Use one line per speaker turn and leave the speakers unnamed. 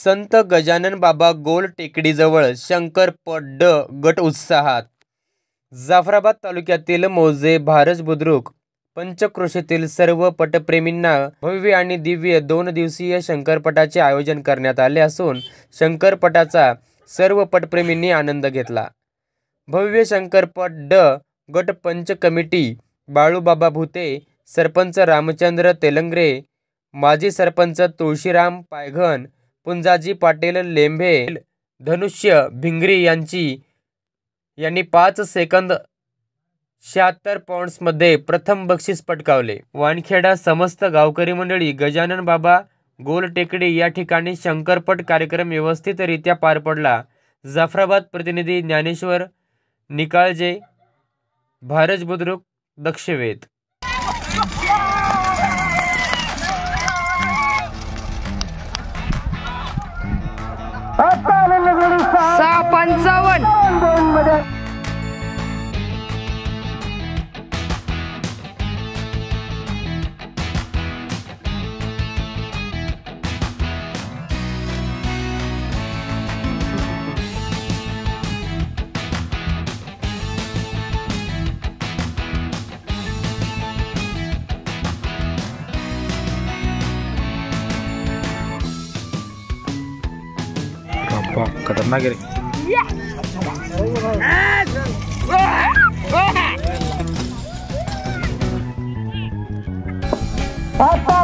संत गजानन बाबा गोल टेकडीजवळ शंकरपट ड गट उत्साहात. जाफराबाद तालुक्यातील मौजे भारज बुद्रुक पंचक्रोशीतील सर्व पटप्रेमींना भव्य आणि दिव्य 2 दिवसीय शंकरपटाचे आयोजन करण्यात आले असून शंकरपटाचा सर्व पटप्रेमींनी आनंद घेतला. भव्य शंकरपट ड गट पंच कमिटी बाळूबाबा भुते, सरपंच रामचंद्र तेलंगरे, माजी सरपंच तुळशीराम पायघन, पुंजाजी पाटील लेंभे, धनुष्य भिंगरी यांनी 5 सेकंद 76 पॉइंट्समध्ये प्रथम बक्षीस पटकावले. वानखेडा समस्त गावकरी मंडळी गजानन बाबा गोल टेकडी या ठिकाणी शंकरपट कार्यक्रम व्यवस्थितरित्या पार पडला. जाफराबाद प्रतिनिधी ज्ञानेश्वर निकाळजे, भारज बुद्रुक, दक्षवेध.
6:55.
खतरनाक आहे रे.
आता